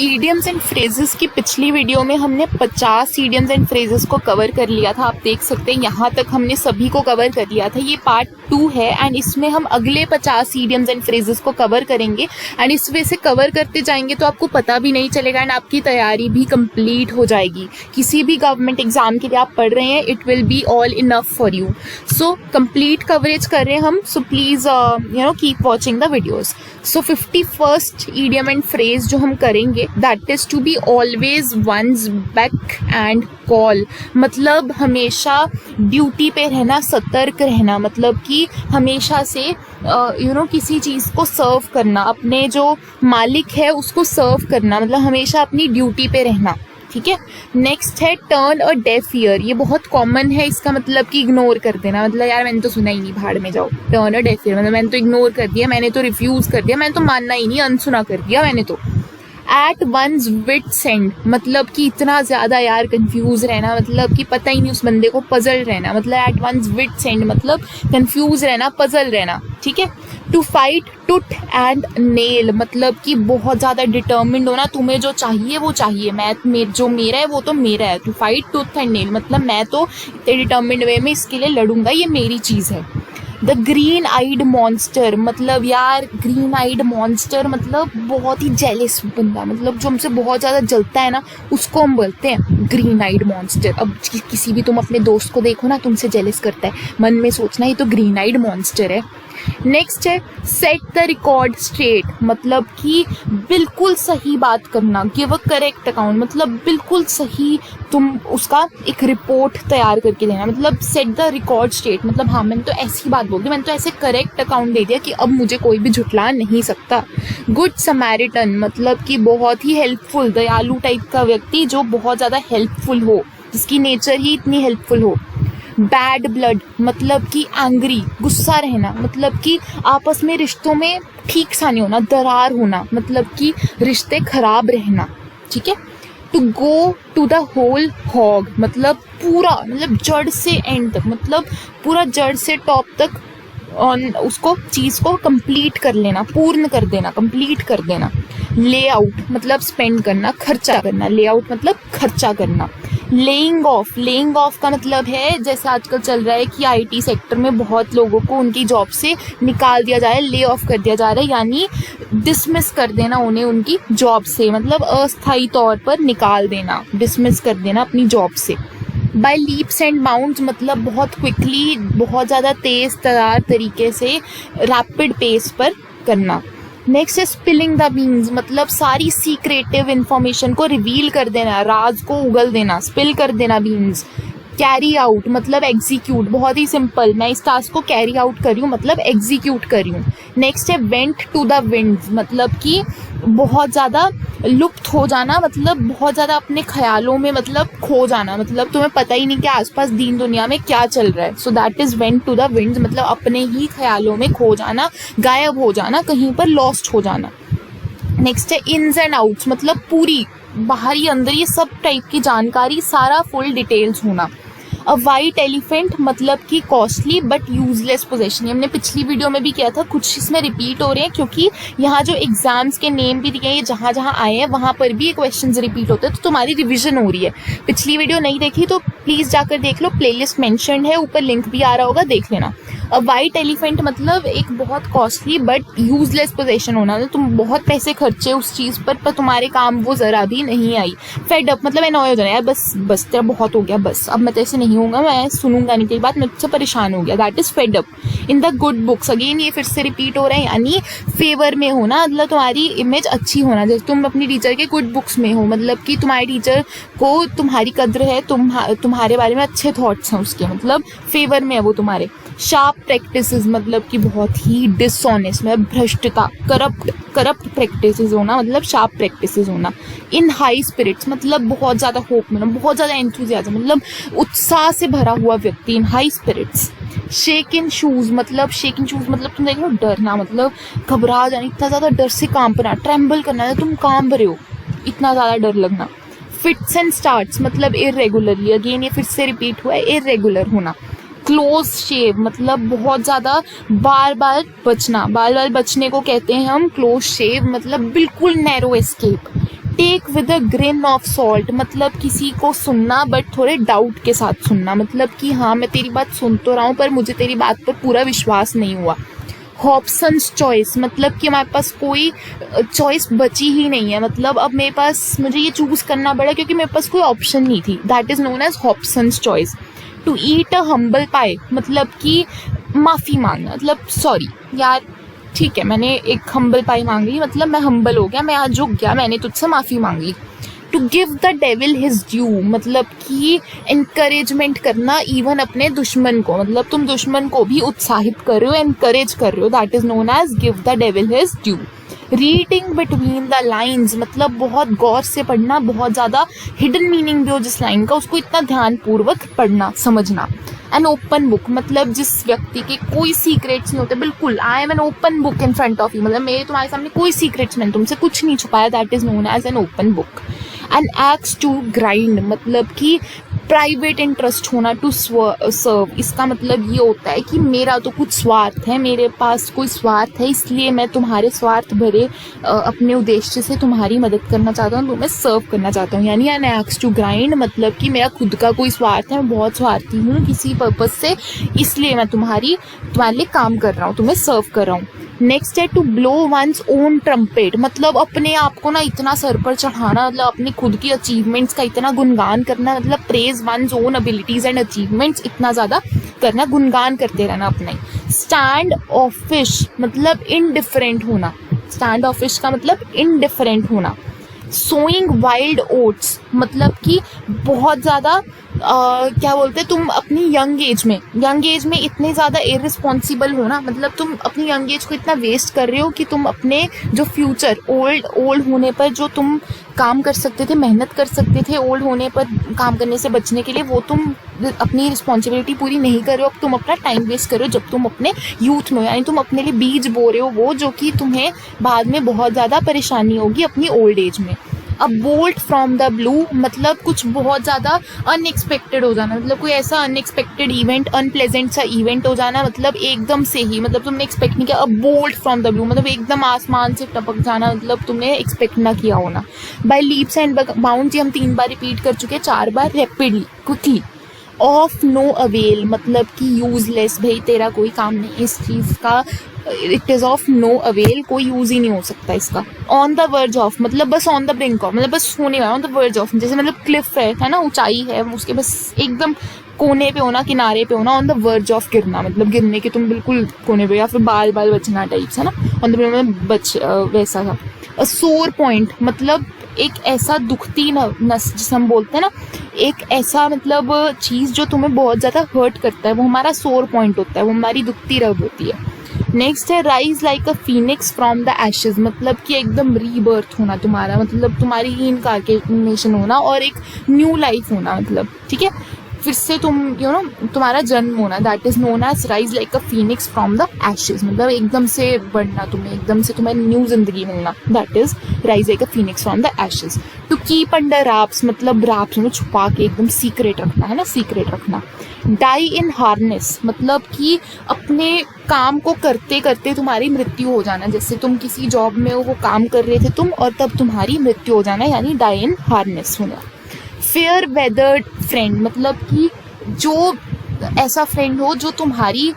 Idioms and phrases की पिछली video में हमने 50 ईडियम्स एंड फ्रेजेस को कवर कर लिया था। आप देख सकते हैं यहाँ तक हमने सभी को कवर कर लिया था। ये पार्ट 2 है एंड इसमें हम अगले 50 ईडियम्स एंड फ्रेजेस को कवर करेंगे एंड इस वजह से कवर करते जाएंगे तो आपको पता भी नहीं चलेगा एंड आपकी तैयारी भी कंप्लीट हो जाएगी। किसी भी गवर्नमेंट एग्जाम के लिए आप पढ़ रहे हैं, it will be all enough for you. So complete coverage कर रहे हैं हम, so please keep watching the videos. So 51st idiom and phrase जो हम करेंगे that is to be always one's beck and call. मतलब हमेशा ड्यूटी पे रहना, सतर्क रहना, मतलब कि हमेशा से किसी चीज़ को सर्व करना, अपने जो मालिक है उसको सर्व करना, मतलब हमेशा अपनी ड्यूटी पे रहना। ठीक है। नेक्स्ट है टर्न अ डेफ ईयर। ये बहुत कॉमन है, इसका मतलब कि इग्नोर कर देना, मतलब यार मैंने तो सुना ही नहीं, भाड़ में जाओ। टर्न अ डेफ ईयर मतलब मैंने तो इग्नोर कर दिया, मैंने तो रिफ्यूज़ कर दिया, मैंने तो मानना ही नहीं, अनसुना कर दिया मैंने तो। एट वंस विट्स एंड मतलब कि इतना ज़्यादा यार कंफ्यूज रहना, मतलब कि पता ही नहीं उस बंदे को, पजल रहना, मतलब एट वंस विट्स एंड मतलब कंफ्यूज रहना, पजल रहना। ठीक है। To fight tooth and nail मतलब कि बहुत ज़्यादा डिटर्मिन्ड होना, तुम्हें जो चाहिए वो चाहिए, जो मेरा है वो तो मेरा है। To fight tooth and nail मतलब मैं तो इतने डिटर्मिन्ड वे में इसके लिए लड़ूंगा, ये मेरी चीज़ है। द ग्रीन आइड मॉन्स्टर मतलब यार ग्रीन आइड मॉन्स्टर मतलब बहुत ही जेलिस बंदा, मतलब जो हमसे बहुत ज़्यादा जलता है ना, उसको हम बोलते हैं ग्रीन आइड मॉन्स्टर। अब किसी भी तुम अपने दोस्त को देखो ना, तुमसे जेलिस करता है, मन में सोचना ही तो ग्रीन आइड मॉन्स्टर है। नेक्स्ट है सेट द रिकॉर्ड स्ट्रेट मतलब कि बिल्कुल सही बात करना, गिव अ करेक्ट अकाउंट मतलब बिल्कुल सही तुम उसका एक रिपोर्ट तैयार करके देना। मतलब सेट द रिकॉर्ड स्ट्रेट मतलब हाँ मैंने तो ऐसी बात बोल दी, मैंने तो ऐसे करेक्ट अकाउंट दे दिया कि अब मुझे कोई भी झुठला नहीं सकता। गुड समैरिटन मतलब कि बहुत ही हेल्पफुल, दयालु टाइप का व्यक्ति जो बहुत ज़्यादा हेल्पफुल हो, जिसकी नेचर ही इतनी हेल्पफुल हो। बैड ब्लड मतलब कि एंग्री, गुस्सा रहना, मतलब कि आपस में रिश्तों में ठीक सा नहीं होना, दरार होना, मतलब कि रिश्ते खराब रहना। ठीक है। To go to the whole hog मतलब पूरा, मतलब जड़ से एंड तक, मतलब पूरा जड़ से टॉप तक उसको चीज़ को कंप्लीट कर लेना, पूर्ण कर देना, कंप्लीट कर देना। ले आउट मतलब स्पेंड करना, खर्चा करना, ले आउट मतलब खर्चा करना। लेइंग ऑफ का मतलब है जैसे आजकल चल रहा है कि आईटी सेक्टर में बहुत लोगों को उनकी जॉब से निकाल दिया जा रहा है, ले ऑफ कर दिया जा रहा है, यानी डिसमिस कर देना उन्हें उनकी जॉब से, मतलब अस्थायी तौर पर निकाल देना, डिसमिस कर देना अपनी जॉब से। बाय लीप्स एंड बाउंड्स मतलब बहुत क्विकली, बहुत ज़्यादा तेज़ तरार तरीके से, रैपिड पेस पर करना। नेक्स्ट है स्पिलिंग द बीन्स मतलब सारी सीक्रेटिव इंफॉर्मेशन को रिवील कर देना, राज को उगल देना, स्पिल कर देना बीन्स। कैरी आउट मतलब एग्जीक्यूट, बहुत ही सिंपल, मैं इस टास्क को कैरी आउट कर रही हूँ मतलब एग्जीक्यूट कर रही हूँ। नेक्स्ट है वेंट टू द विंड्स मतलब कि बहुत ज़्यादा लुप्त हो जाना, मतलब बहुत ज़्यादा अपने ख्यालों में मतलब खो जाना, मतलब तुम्हें पता ही नहीं कि आसपास दीन दुनिया में क्या चल रहा है। So that is went to the winds मतलब अपने ही ख्यालों में खो जाना, गायब हो जाना, कहीं पर लॉस्ट हो जाना। नेक्स्ट है इन्स एंड आउट्स मतलब पूरी, बाहरी अंदर, ये सब टाइप की जानकारी, सारा फुल डिटेल्स होना। अ वाइट एलिफेंट मतलब कि कॉस्टली बट यूजलेस पोजेशन, हमने पिछली वीडियो में भी किया था, कुछ इसमें रिपीट हो रहे हैं क्योंकि यहाँ जो एग्जाम्स के नेम भी दिए हैं, जहाँ जहाँ आए हैं वहाँ पर भी ये क्वेश्चंस रिपीट होते हैं, तो तुम्हारी रिवीजन हो रही है। पिछली वीडियो नहीं देखी तो प्लीज़ जाकर देख लो, प्लेलिस्ट मेंशन्ड है, ऊपर लिंक भी आ रहा होगा, देख लेना। अ वाइट एलिफेंट मतलब एक बहुत कॉस्टली बट यूजलेस पोजेशन होना, तो तुम बहुत पैसे खर्चे उस चीज़ पर तुम्हारे काम वो ज़रा भी नहीं आई। फेड अप मतलब एनॉय हो जाना, यार बस तेरा बहुत हो गया, बस अब मैं तेरे से नहीं होऊंगा, मैं सुनूंगा नहीं तेरी बात, मैं तुझसे परेशान हो गया, that is fed up. In the good books again ये फिर से रिपीट हो रहा है, यानी फेवर में होना, मतलब तुम्हारी इमेज अच्छी होना, जैसे तुम अपनी टीचर के गुड बुक्स में हो, मतलब कि तुम्हारे टीचर को तुम्हारी कद्र है, तुम्हारे बारे में अच्छे थॉट्स हैं उसके, मतलब फेवर में है वो तुम्हारे। शार्प प्रैक्टिसेस मतलब कि बहुत ही डिसऑनेस्ट, मतलब भ्रष्टता, करप्ट प्रैक्टिसेस होना, मतलब शार्प प्रैक्टिसेस होना। इन हाई स्पिरिट्स मतलब बहुत ज़्यादा होप में, बहुत ज़्यादा एंथुजियाज्म, मतलब उत्साह से भरा हुआ व्यक्ति, in high spirits. Shake in shoes मतलब तुम देख लो डरना, मतलब घबरा जाना, इतना ज़्यादा डर से कांपना, ट्रेम्बल करना, तुम कांप रहे हो, इतना ज़्यादा डर लगना। फिट्स एंड स्टार्ट्स मतलब इरेगुलरली, अगेन ये फिर से रिपीट हुआ है, इरेगुलर होना। क्लोज शेव मतलब बहुत ज़्यादा बार बार बचना, बार बार बचने को कहते हैं हम क्लोज शेव, मतलब बिल्कुल narrow escape. Take with a grain of salt, मतलब किसी को सुनना बट थोड़े डाउट के साथ सुनना, मतलब कि हाँ मैं तेरी बात सुन तो रहा हूँ पर मुझे तेरी बात पर पूरा विश्वास नहीं हुआ। हॉब्सन्स चॉइस, मतलब कि हमारे पास कोई चॉइस बची ही नहीं है, मतलब अब मेरे पास मुझे ये चूज करना पड़ा क्योंकि मेरे पास कोई ऑप्शन नहीं थी। That is known as Hobson's choice. To eat a humble pie, मतलब कि माफ़ी मांगना, मतलब सॉरी यार ठीक है मैंने एक हम्बल पाई मांग ली, मतलब मैं हम्बल हो गया, मैं आज झुक गया, मैंने तुझसे माफ़ी मांग ली। To give the devil his due, मतलब कि इनकरेजमेंट करना इवन अपने दुश्मन को, मतलब तुम दुश्मन को भी उत्साहित कर रहे हो, एनकरेज कर रहे हो। That is known as give the devil his due. Reading between the lines, मतलब बहुत गौर से पढ़ना, बहुत ज़्यादा हिडन मीनिंग भी हो जिस लाइन का उसको इतना ध्यानपूर्वक पढ़ना समझना। एन ओपन बुक, मतलब जिस व्यक्ति के कोई सीक्रेट्स नहीं होते, बिल्कुल I am N open book in front of you, मतलब मेरे तुम्हारे सामने कोई सीक्रेट्स, मैंने तुमसे कुछ नहीं छुपाया। That is known as an open book. An axe to grind, मतलब कि प्राइवेट इंटरेस्ट होना। टू सर्व, इसका मतलब ये होता है कि मेरा तो कुछ स्वार्थ है, मेरे पास कोई स्वार्थ है, इसलिए मैं तुम्हारे स्वार्थ भरे अपने उद्देश्य से तुम्हारी मदद करना चाहता हूँ, तुम्हें सर्व करना चाहता हूँ। यानी एन एक्स टू ग्राइंड, मतलब कि मेरा खुद का कोई स्वार्थ है, मैं बहुत स्वार्थी हूँ किसी पर्पज से, इसलिए मैं तुम्हारे लिए काम कर रहा हूँ, तुम्हें सर्व कर रहा हूँ। नेक्स्ट है to blow one's own trumpet, मतलब अपने आप को ना इतना सर पर चढ़ाना, मतलब अपने खुद की अचीवमेंट्स का इतना गुणगान करना, मतलब praise one's own abilities and achievements इतना ज़्यादा करना, गुणगान करते रहना अपना ही। स्टैंड ऑफिश, मतलब इनडिफरेंट होना, स्टैंड ऑफिश का मतलब इनडिफरेंट होना। सोइंग वाइल्ड ओट्स, मतलब कि बहुत ज़्यादा क्या बोलते हैं, तुम अपनी यंग एज में इतने ज़्यादा इररिस्पॉन्सिबल हो ना, मतलब तुम अपनी यंग एज को इतना वेस्ट कर रहे हो कि तुम अपने जो फ्यूचर ओल्ड होने पर जो तुम काम कर सकते थे, मेहनत कर सकते थे ओल्ड होने पर काम करने से बचने के लिए, वो तुम अपनी रिस्पॉन्सिबिलिटी पूरी नहीं कर रहे हो। अब तुम अपना टाइम वेस्ट कर रहे हो जब तुम अपने यूथ में हो, यानी तुम अपने लिए बीज बो रहे हो वो जो कि तुम्हें बाद में बहुत ज़्यादा परेशानी होगी अपनी ओल्ड एज में। अब बोल्ट फ्रॉम द ब्लू, मतलब कुछ बहुत ज़्यादा अनएक्सपेक्टेड हो जाना, मतलब कोई ऐसा अनएक्सपेक्टेड इवेंट, अनप्लेजेंट सा इवेंट हो जाना, मतलब एकदम से ही, मतलब तुमने एक्सपेक्ट नहीं किया। अब बोल्ट फ्रॉम द ब्लू, मतलब एकदम आसमान से टपक जाना, मतलब तुमने एक्सपेक्ट ना किया होना। बाय लीप्स एंड बाउंड्स, हम 3 बार रिपीट कर चुके हैं, 4 बार rapidly, quickly. Of no avail, मतलब कि यूजलेस, भाई तेरा कोई काम नहीं इस चीज़ का, it is of no avail, कोई यूज़ ही नहीं हो सकता इसका। ऑन द वर्ज ऑफ, मतलब बस ऑन द ब्रिंक ऑफ, मतलब बस होने वाला। ऑन द वर्ज ऑफ जैसे मतलब क्लिफ है ना, ऊंचाई है, उसके बस एकदम कोने पे होना, किनारे पे होना। ऑन द वर्ज ऑफ गिरना, मतलब गिरने के तुम बिल्कुल कोने पे, या फिर बाल बचना टाइप्स है ना, ऑन द में बच वैसा था। अ सोर पॉइंट, मतलब एक ऐसा दुखती नस जिसे हम बोलते हैं ना, एक ऐसा मतलब चीज़ जो तुम्हें बहुत ज़्यादा हर्ट करता है, वो हमारा सोर पॉइंट होता है, वो हमारी दुखती रग होती है। नेक्स्ट है rise like a phoenix from the ashes, मतलब कि एकदम रीबर्थ होना तुम्हारा, मतलब तुम्हारी रीइंकार्नेशन होना और एक न्यू लाइफ होना, मतलब ठीक है, फिर से तुम तुम्हारा जन्म होना। That is known as rise like a phoenix from the ashes, मतलब एकदम से बढ़ना, तुम्हें एकदम से तुम्हें न्यू जिंदगी मिलना। That is rise like a phoenix from the ashes. To keep under wraps, मतलब रैप्स में छुपा के एकदम सीक्रेट रखना है ना, सीक्रेट रखना। डाई इन हार्नेस, मतलब कि अपने काम को करते करते तुम्हारी मृत्यु हो जाना, जैसे तुम किसी जॉब में वो काम कर रहे थे तुम, और तब तुम्हारी मृत्यु हो जाना, यानी डाई इन हार्नेस होना। फेयर वेदर्ड फ्रेंड, मतलब कि जो ऐसा फ्रेंड हो जो तुम्हारी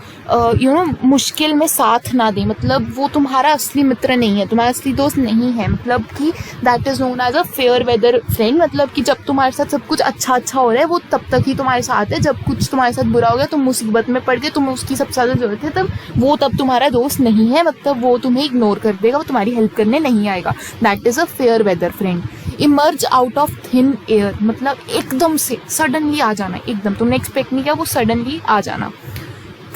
मुश्किल में साथ ना दे, मतलब वो तुम्हारा असली मित्र नहीं है, तुम्हारा असली दोस्त नहीं है, मतलब कि that is known as a fair weather friend. मतलब कि जब तुम्हारे साथ सब कुछ अच्छा हो रहा है वो तब तक ही तुम्हारे साथ है, जब कुछ तुम्हारे साथ बुरा हो गया, तुम मुसीबत में पड़ गए, तुम्हें उसकी सबसे ज़्यादा जरूरत है, तब तुम्हारा दोस्त नहीं है, मतलब वो तुम्हें इग्नोर कर देगा, वो तुम्हारी हेल्प करने नहीं आएगा। That is a fair weather friend. Emerge out of thin air, मतलब एकदम से सडनली आ जाना, एकदम तुमने एक्सपेक्ट नहीं किया, वो सडनली आ जाना।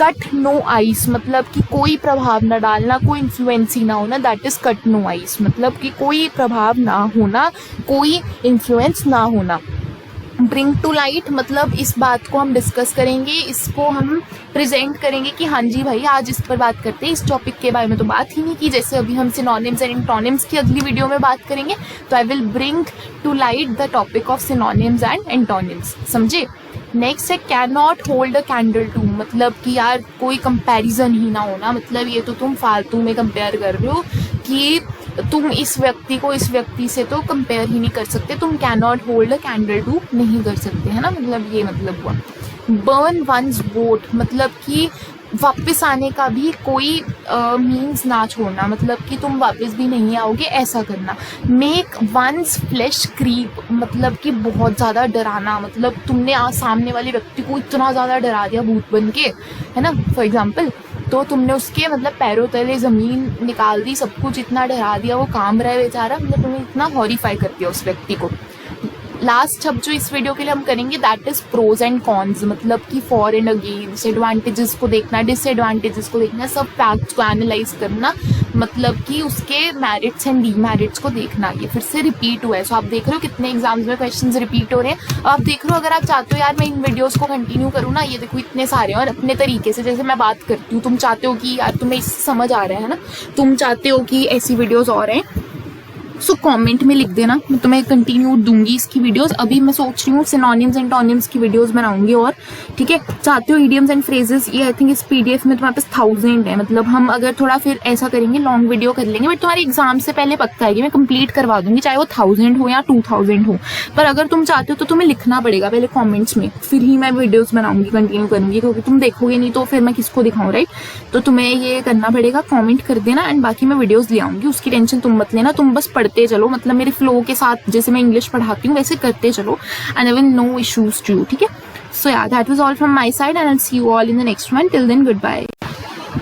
कट नो आइस, मतलब कि कोई प्रभाव ना डालना, कोई इन्फ्लुएंस ही ना होना। That is cut no ice, मतलब कि कोई प्रभाव ना होना, कोई इन्फ्लुएंस ना होना। ब्रिंग टू लाइट, मतलब इस बात को हम डिस्कस करेंगे, इसको हम प्रेजेंट करेंगे कि हाँ जी भाई आज इस पर बात करते हैं, इस टॉपिक के बारे में तो बात ही नहीं की, जैसे अभी हम सिनोनिम्स एंड एंटोनिम्स की अगली वीडियो में बात करेंगे, तो I will bring to light the topic of synonyms and antonyms, समझे। नेक्स्ट है can not hold a candle to, मतलब कि यार कोई कंपैरिजन ही ना होना, मतलब ये तो तुम फालतू में कंपेयर कर रहे हो कि तुम इस व्यक्ति को इस व्यक्ति से तो कंपेयर ही नहीं कर सकते, तुम can not hold a candle to नहीं कर सकते, है ना, मतलब ये मतलब हुआ। बर्न वंस बोट मतलब कि वापस आने का भी कोई मीन्स ना छोड़ना, मतलब कि तुम वापस भी नहीं आओगे ऐसा करना। मेक वंस फ्लैश क्रीप मतलब कि बहुत ज़्यादा डराना, मतलब तुमने सामने वाले व्यक्ति को इतना ज़्यादा डरा दिया भूत बन के, है ना, फॉर एग्जाम्पल, तो तुमने उसके मतलब पैरों तले ज़मीन निकाल दी, सब कुछ इतना डरा दिया, वो काम रहा है बेचारा, मतलब तुमने इतना हॉरीफाई कर दिया उस व्यक्ति को। लास्ट शब्द जो इस वीडियो के लिए हम करेंगे that is pros and cons, मतलब कि फॉर एंड अगेंस्ट, एडवांटेजेस को देखना, डिसएडवांटेजेस को देखना, सब फैक्ट्स को एनालाइज करना, मतलब कि उसके मेरिट्स एंड डीमेरिट्स को देखना। ये फिर से रिपीट हुआ है, सो आप देख रहे हो कितने एग्जाम्स में क्वेश्चंस रिपीट हो रहे हैं। आप देख रहे हो, अगर आप चाहते हो यार मैं इन वीडियोस को कंटिन्यू करूँ ना, ये देखो इतने सारे हैं और अपने तरीके से जैसे मैं बात करती हूँ, तुम चाहते हो कि यार तुम्हें इससे समझ आ रहा है ना, तुम चाहते हो कि ऐसी वीडियोज और हैं, सो कमेंट में लिख देना, मैं तुम्हें कंटिन्यू दूंगी इसकी वीडियोस। अभी मैं सोच रही हूँ सिनोनिम्स एंड टोनिम्स की वीडियोस बनाऊंगी और, ठीक है। चाहते हो इडियम्स एंड फ्रेजेस, ये आई थिंक इस पीडीएफ में तुम्हारे पास 1000 है, मतलब हम अगर थोड़ा फिर ऐसा करेंगे लॉन्ग वीडियो कर लेंगे, बट तुम्हारे एग्जाम से पहले पक्का है कि मैं कंप्लीट करवा दूंगी, चाहे वो 1000 हो या 2000 हो। पर अगर तुम चाहते हो तो तुम्हें लिखना पड़ेगा पहले कॉमेंट्स में, फिर ही मैं वीडियोज बनाऊंगी, कंटिन्यू करूंगी, क्योंकि तुम देखोगे नहीं तो फिर मैं किसको दिखाऊँ, राइट। तो तुम्हें ये करना पड़ेगा, कॉमेंट कर देना एंड बाकी मैं वीडियोज ले आऊंगी, उसकी टेंशन तुम मत लेना, तुम बस पढ़ते चलो, मतलब फ्लो के साथ जैसे मैं इंग्लिश पढ़ाती हूँ वैसे करते चलो, and I will no issues to you, ठीक है। So yeah that was all from my side and I will see you all in the next one, till then good bye.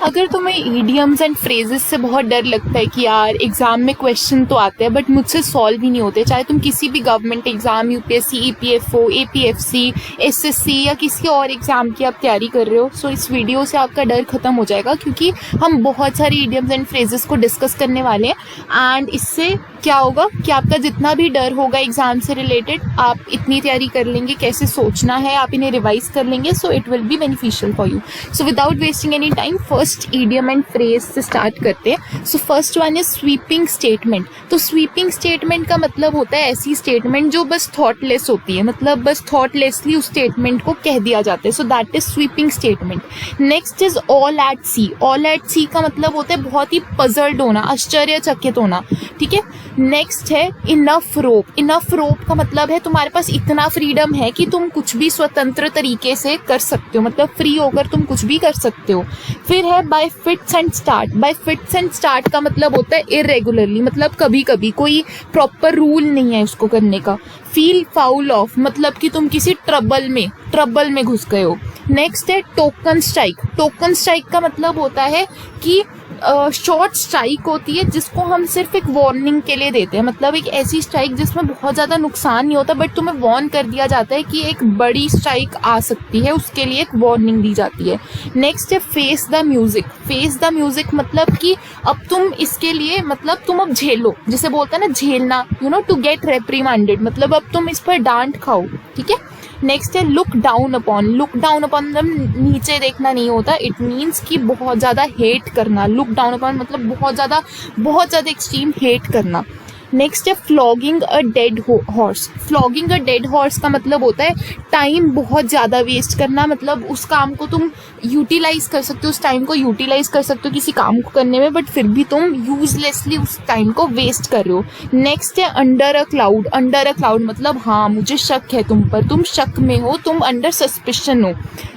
अगर तुम्हें इडियम्स एंड फ्रेजेस से बहुत डर लगता है कि यार एग्जाम में क्वेश्चन तो आते हैं बट मुझसे सॉल्व ही नहीं होते, चाहे तुम किसी भी government exam, UPSC, EPFO, APFC, SSC या किसी और एग्जाम की आप तैयारी कर रहे हो, सो इस वीडियो से आपका डर खत्म हो जाएगा, क्योंकि हम बहुत सारी इडियम्स एंड फ्रेजेस को डिस्कस करने वाले हैं। एंड इससे क्या होगा कि आपका जितना भी डर होगा एग्जाम से रिलेटेड, आप इतनी तैयारी कर लेंगे, कैसे सोचना है आप इन्हें रिवाइज कर लेंगे, so it will be beneficial for you. So without wasting any time first idiom and phrase से स्टार्ट करते हैं। So first one is sweeping statement. तो स्वीपिंग स्टेटमेंट का मतलब होता है ऐसी स्टेटमेंट जो बस थॉटलेस होती है, मतलब बस थॉटलेसली उस स्टेटमेंट को कह दिया जाता है, so that is sweeping statement. Next is all at sea. All at sea का मतलब होता है बहुत ही पजल्ड होना, आश्चर्यचकित होना, ठीक है। नेक्स्ट है इनफ रोप। इनफ रोप का मतलब है तुम्हारे पास इतना फ्रीडम है कि तुम कुछ भी स्वतंत्र तरीके से कर सकते हो, मतलब फ्री होकर तुम कुछ भी कर सकते हो। फिर है bye fits and start. Bye fits and start का मतलब होता है इरेगुलरली, मतलब कभी कभी, कोई प्रॉपर रूल नहीं है उसको करने का। फील फाउल ऑफ मतलब कि तुम किसी ट्रबल में घुस गए हो। नेक्स्ट है टोकन स्ट्राइक। टोकन स्ट्राइक का मतलब होता है कि शॉर्ट स्ट्राइक होती है जिसको हम सिर्फ एक वार्निंग के लिए देते हैं, मतलब एक ऐसी स्ट्राइक जिसमें बहुत ज़्यादा नुकसान नहीं होता बट तुम्हें वार्न कर दिया जाता है कि एक बड़ी स्ट्राइक आ सकती है, उसके लिए एक वार्निंग दी जाती है। नेक्स्ट है face the music. Face the music मतलब कि अब तुम इसके लिए, मतलब तुम अब झेलो, जिसे बोलते हैं ना झेलना, यू नो, टू गेट रेप्रीमेंडेड, मतलब अब तुम इस पर डांट खाओ, ठीक है। नेक्स्ट है look down upon. Look down upon मतलब नीचे देखना नहीं होता, इट मीन्स कि बहुत ज़्यादा हेट करना। लुक डाउन अपॉन मतलब बहुत ज़्यादा एक्सट्रीम हेट करना। नेक्स्ट है flogging a dead horse. Flogging a dead horse का मतलब होता है टाइम बहुत ज़्यादा वेस्ट करना, मतलब उस काम को तुम यूटिलाइज कर सकते हो, उस टाइम को यूटिलाइज कर सकते हो किसी काम को करने में, बट फिर भी तुम यूजलेसली उस टाइम को वेस्ट कर रहे हो। नेक्स्ट है under a cloud. Under a cloud मतलब हाँ मुझे शक है तुम पर, तुम शक में हो, तुम अंडर सस्पिशन हो।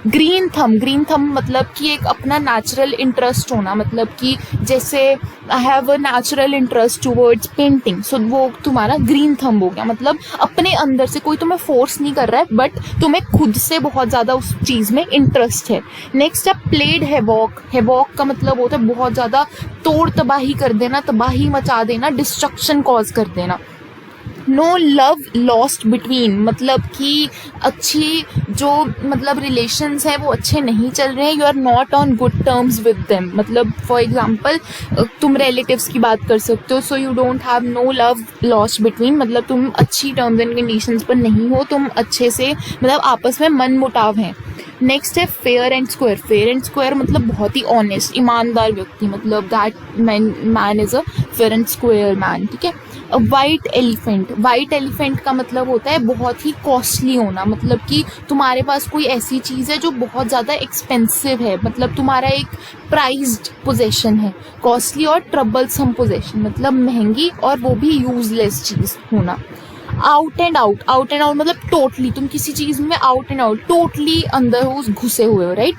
Green thumb. ग्रीन थंब मतलब कि एक अपना नेचुरल इंटरेस्ट होना, मतलब कि जैसे I have a natural interest towards painting, so वो तुम्हारा ग्रीन थंब हो गया, मतलब अपने अंदर से, कोई तुम्हें फोर्स नहीं कर रहा है बट तुम्हें खुद से बहुत ज़्यादा उस चीज़ में इंटरेस्ट है। नेक्स्ट है प्लेड हैवॉक। हैवॉक का मतलब होता है बहुत ज़्यादा तोड़ तबाही कर देना, तबाही मचा देना, डिस्ट्रक्शन कॉज कर देना। नो लव लॉस्ट बिटवीन मतलब कि अच्छी जो मतलब रिलेशंस हैं वो अच्छे नहीं चल रहे हैं, you are not on good terms with them, मतलब फॉर एग्जांपल तुम रिलेटिव्स की बात कर सकते हो, so you don't have no love lost between, मतलब तुम अच्छी टर्म्स एंड कंडीशंस पर नहीं हो, तुम अच्छे से मतलब आपस में मन मुटाव हैं। नेक्स्ट है fair and square. Fair and square मतलब बहुत ही ऑनेस्ट, ईमानदार व्यक्ति, मतलब that man is a fair and square man, ठीक है। वाइट एलिफेंट का मतलब होता है बहुत ही कॉस्टली होना, मतलब कि तुम्हारे पास कोई ऐसी चीज़ है जो बहुत ज़्यादा एक्सपेंसिव है, मतलब तुम्हारा एक प्राइज्ड पोजेशन है। कॉस्टली और ट्रबलसम पोजेशन मतलब महंगी और वो भी यूजलेस चीज़ होना। आउट एंड आउट मतलब टोटली, तुम किसी चीज में आउट एंड आउट टोटली अंदर हो, घुसे हुए हो, राइट।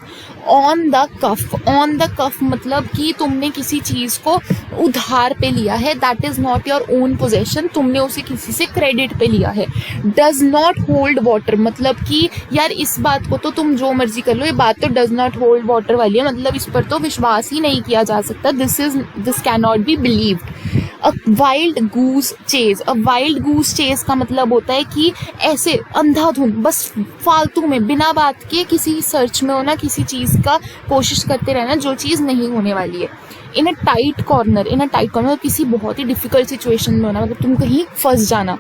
ऑन द कफ मतलब कि तुमने किसी चीज को उधार पे लिया है, that is not your own possession, तुमने उसे किसी से क्रेडिट पे लिया है। डज नॉट होल्ड वाटर मतलब कि यार इस बात को तो तुम जो मर्जी कर लो, ये बात तो डज नॉट होल्ड वाटर वाली है, मतलब इस पर तो विश्वास ही नहीं किया जा सकता, this can not be believed. A wild goose chase का मतलब होता है कि ऐसे अंधाधुंध बस फालतू में बिना बात के किसी सर्च में होना, किसी चीज का कोशिश करते रहना जो चीज नहीं होने वाली है। इन अ टाइट कॉर्नर मतलब किसी बहुत ही डिफिकल्ट सिचुएशन में होना, मतलब तुम कहीं फंस जाना।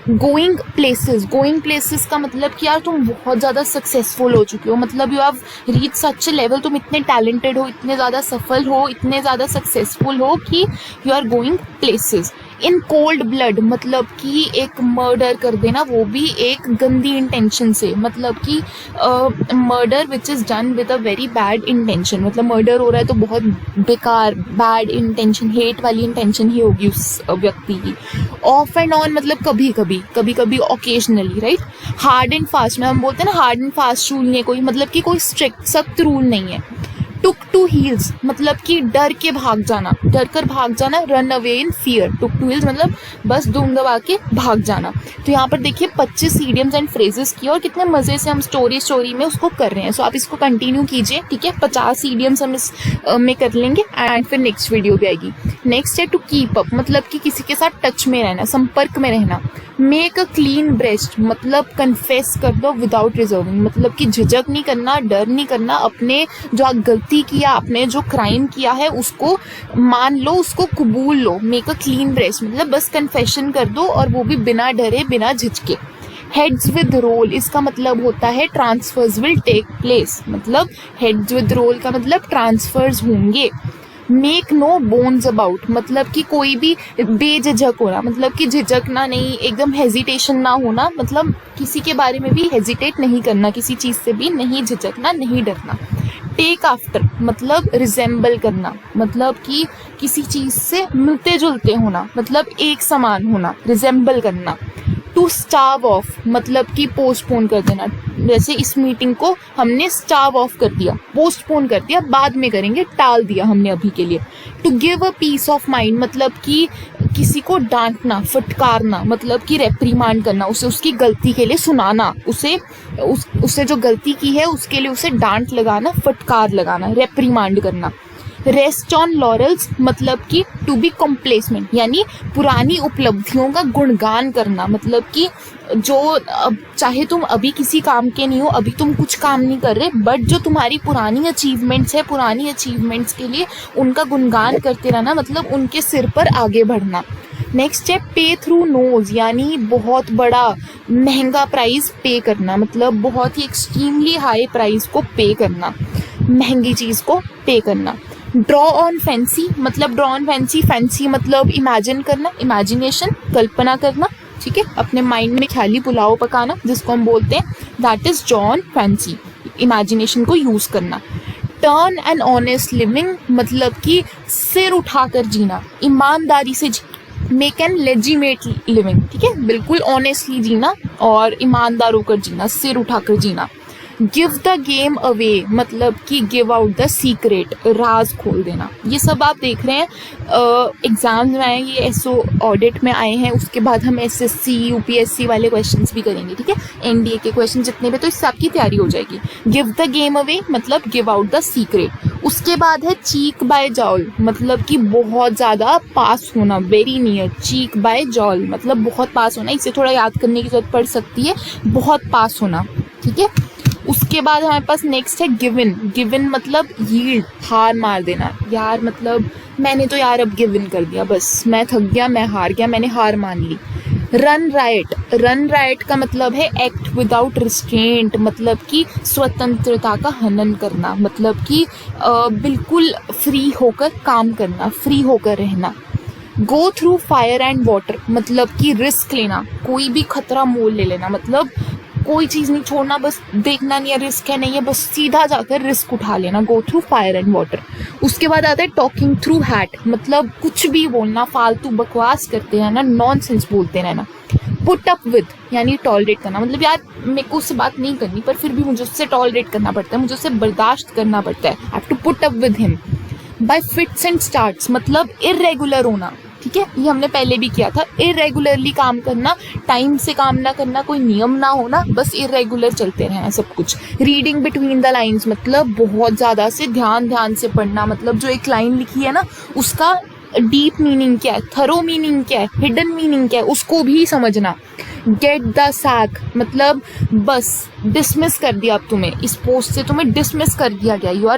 गोइंग प्लेसेस का मतलब कि यार तुम बहुत ज़्यादा सक्सेसफुल हो चुके हो, मतलब you have reach such A level, तुम इतने टैलेंटेड हो, इतने ज़्यादा सफल हो, इतने ज़्यादा सक्सेसफुल हो कि you are going places. In cold blood मतलब कि एक मर्डर कर देना, वो भी एक गंदी इंटेंशन से, मतलब कि murder which is done with a very bad intention, मतलब मर्डर हो रहा है तो बहुत बेकार बैड इंटेंशन, हेट वाली इंटेंशन ही होगी उस व्यक्ति की। ऑफ एंड ऑन मतलब कभी कभी occasionally, right. Hard and fast में हम बोलते हैं ना, हार्ड एंड फास्ट रूल नहीं है कोई, मतलब कि कोई स्ट्रिक्ट सख्त रूल नहीं है। टुक टू हील्स मतलब कि डर कर भाग जाना। Run away in fear, took to heels मतलब बस दुम दबा के भाग जाना। तो यहाँ पर देखिए 25 इडियम्स एंड फ्रेजेस की और कितने मजे से हम स्टोरी में उसको कर रहे हैं। सो आप इसको कंटिन्यू कीजिए, ठीक है। 50 इडियम्स हम इस में कर लेंगे एंड फिर नेक्स्ट वीडियो भी आएगी। नेक्स्ट है टू कीप अप मतलब कि किसी के साथ टच में रहना, संपर्क में रहना। मेक अ क्लीन ब्रेस्ट मतलब कन्फेस कर दो विदाउट रिजर्विंग, मतलब कि झिझक नहीं करना, डर नहीं करना, अपने जो गलती किया, आपने जो क्राइम किया है उसको मान लो, उसको कबूल लो। मेक अ क्लीन ब्रेस्ट मतलब बस कन्फेशन कर दो और वो भी बिना डरे बिना झिझके। हेड्स विद रोल इसका मतलब होता है ट्रांसफर्स विल टेक प्लेस, मतलब हेड्स विद रोल का मतलब ट्रांसफर्स होंगे। मेक नो बोन्स अबाउट मतलब कि कोई भी बेझिझक होना, मतलब कि झिझकना नहीं, एकदम हेजिटेशन ना होना, मतलब किसी के बारे में भी हेजिटेट नहीं करना, किसी चीज़ से भी नहीं झिझकना, नहीं डरना। टेक आफ्टर मतलब रिजेंबल करना, मतलब कि किसी चीज़ से मिलते जुलते होना, मतलब एक समान होना, रिजेंबल करना। टू स्टार्व ऑफ मतलब कि पोस्टपोन कर देना, जैसे इस मीटिंग को हमने स्टार्व ऑफ कर दिया, पोस्टपोन कर दिया, बाद में करेंगे, टाल दिया हमने अभी के लिए। To give a peace of mind मतलब कि किसी को डांटना, फटकारना, मतलब कि रेप्रीमांड करना, उसे उसकी गलती के लिए सुनाना, उसे जो गलती की है उसके लिए उसे डांट लगाना, फटकार लगाना, रेप्रीमांड करना। रेस्ट ऑन लॉरल्स मतलब कि टू बी कॉम्प्लेसमेंट यानी पुरानी उपलब्धियों का गुणगान करना, मतलब कि जो चाहे तुम अभी किसी काम के नहीं हो, अभी तुम कुछ काम नहीं कर रहे, बट जो तुम्हारी पुरानी अचीवमेंट्स है, पुरानी अचीवमेंट्स के लिए उनका गुणगान करते रहना, मतलब उनके सिर पर आगे बढ़ना। नेक्स्ट है पे थ्रू नोज यानी बहुत बड़ा महंगा प्राइस पे करना, मतलब बहुत ही एक्सट्रीमली हाई प्राइस को पे करना, महंगी चीज़ को पे करना। ड्रॉ ऑन फैंसी फैंसी मतलब इमेजिन करना, इमेजिनेशन कल्पना करना, ठीक है, अपने माइंड में ख्याली पुलाव पकाना जिसको हम बोलते हैं, that is draw on fancy, imagination को यूज करना। टर्न एंड ऑनेस्ट लिविंग मतलब कि सिर उठाकर जीना, ईमानदारी से जीना। मेक एन लेजिमेट लिविंग, ठीक है, बिल्कुल ऑनेस्टली जीना और ईमानदार होकर जीना, सिर उठाकर जीना। गिव द गेम अवे मतलब कि गिव आउट द सीक्रेट, राज खोल देना। ये सब आप देख रहे हैं एग्जाम्स में आए, ये एसओ ऑडिट में आए हैं, उसके बाद हम एसएससी यूपीएससी वाले क्वेश्चंस भी करेंगे, ठीक है, एनडीए के क्वेश्चन जितने भी, तो इससे आपकी तैयारी हो जाएगी। गिव द गेम अवे मतलब गिव आउट द सीक्रेट। उसके बाद है चीक बाय जॉल मतलब कि बहुत ज़्यादा पास होना, वेरी नियर। चीक बाय जॉल मतलब बहुत पास होना, इसे थोड़ा याद करने की जरूरत पड़ सकती है, बहुत पास होना, ठीक है। उसके बाद हमारे पास नेक्स्ट है गिवन मतलब यील्ड, हार मार देना, यार मतलब मैंने तो यार अब गिवन कर दिया, बस मैं थक गया, मैं हार गया, मैंने हार मान ली। रन राइट का मतलब है एक्ट विदाउट रिस्ट्रेंट, मतलब कि स्वतंत्रता का हनन करना, मतलब कि बिल्कुल फ्री होकर काम करना, फ्री होकर रहना। Go through fire and water, मतलब कि रिस्क लेना, कोई भी खतरा मोल ले लेना, मतलब कोई चीज़ नहीं छोड़ना, बस देखना नहीं है रिस्क है नहीं है, बस सीधा जाकर रिस्क उठा लेना, go through fire and water. उसके बाद आता है टॉकिंग थ्रू हैट, मतलब कुछ भी बोलना, फालतू बकवास करते रहना, नॉनसेंस बोलते रहना। पुट अप विद यानी टॉलरेट करना, मतलब यार मेरे को उससे बात नहीं करनी पर फिर भी मुझे उससे टॉलरेट करना पड़ता है, मुझे उससे बर्दाश्त करना पड़ता है, I have to put up with him. By fits and starts, मतलब इरेगुलर होना, ठीक है, ये हमने पहले भी किया था, इरेगुलरली काम करना, टाइम से काम ना करना, कोई नियम ना होना, बस इरेगुलर चलते रहना सब कुछ। रीडिंग बिटवीन द लाइन्स, मतलब बहुत ज़्यादा से ध्यान से पढ़ना, मतलब जो एक लाइन लिखी है ना उसका डीप मीनिंग क्या है, थरो मीनिंग क्या है, हिडन मीनिंग क्या है, उसको भी समझना। गेट द सैक, मतलब बस डिसमिस कर दिया, अब तुम्हें इस पोस्ट से तुम्हें डिसमिस कर दिया गया, यू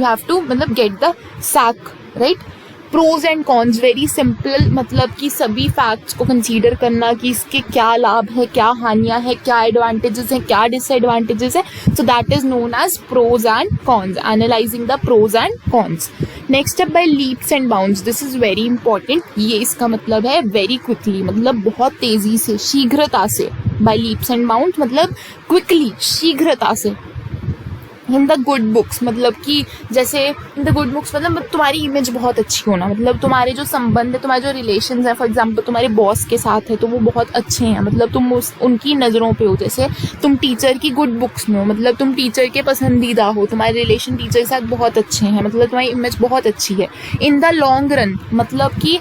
हैव टू मतलब get the sack, right. Pros and cons, very simple, मतलब कि सभी फैक्ट्स को कंसीडर करना कि इसके क्या लाभ है, क्या हानियां है, क्या एडवांटेजेस हैं, क्या डिसएडवांटेजेस है, so that is known as pros and cons, analysing the pros and cons. Next है by leaps and bounds, this is very important, ये इसका मतलब है वेरी क्विकली, मतलब बहुत तेजी से, शीघ्रता से। बाय लीप्स एंड बाउंड्स मतलब क्विकली, शीघ्रता से। इन द गुड बुक्स, मतलब कि जैसे इन द गुड बुक्स मतलब तुम्हारी इमेज बहुत अच्छी होना, मतलब तुम्हारे जो संबंध है, तुम्हारे जो रिलेशंस हैं, फॉर एग्जांपल तुम्हारे बॉस के साथ है तो वो बहुत अच्छे हैं, मतलब तुम उनकी नज़रों पे हो। जैसे तुम टीचर की गुड बुक्स में हो, मतलब तुम टीचर के पसंदीदा हो, तुम्हारे रिलेशन टीचर के साथ बहुत अच्छे हैं, मतलब तुम्हारी इमेज बहुत अच्छी है। इन द लॉन्ग रन, मतलब कि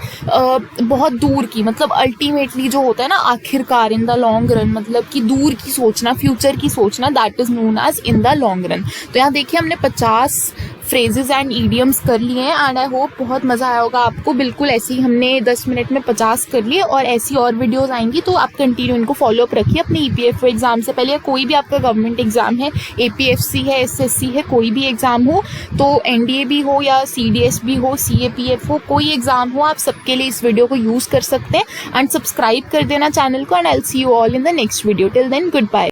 बहुत दूर की, मतलब अल्टीमेटली जो होता है ना आखिरकार, इन द लॉन्ग रन मतलब कि दूर की सोचना, फ्यूचर की सोचना, that is known as in the long run. तो यहाँ देखिए हमने 50 फ्रेजेस एंड ईडियम्स कर लिए हैं एंड आई होप बहुत मज़ा आया होगा आपको। बिल्कुल ऐसे ही हमने 10 मिनट में 50 कर लिए और ऐसी और वीडियोस आएंगी, तो आप कंटिन्यू इनको फॉलो अप रखिए अपने ईपीएफओ एग्जाम से पहले, या कोई भी आपका गवर्नमेंट एग्जाम है, एपीएफसी है, एसएससी है, कोई भी एग्जाम हो, तो एनडीए भी हो या सीडीएस भी हो, सीएपीएफ हो, कोई एग्जाम हो, आप सबके लिए इस वीडियो को यूज़ कर सकते हैं। एंड सब्सक्राइब कर देना चैनल को and I will see you all in the next video. Till then good bye.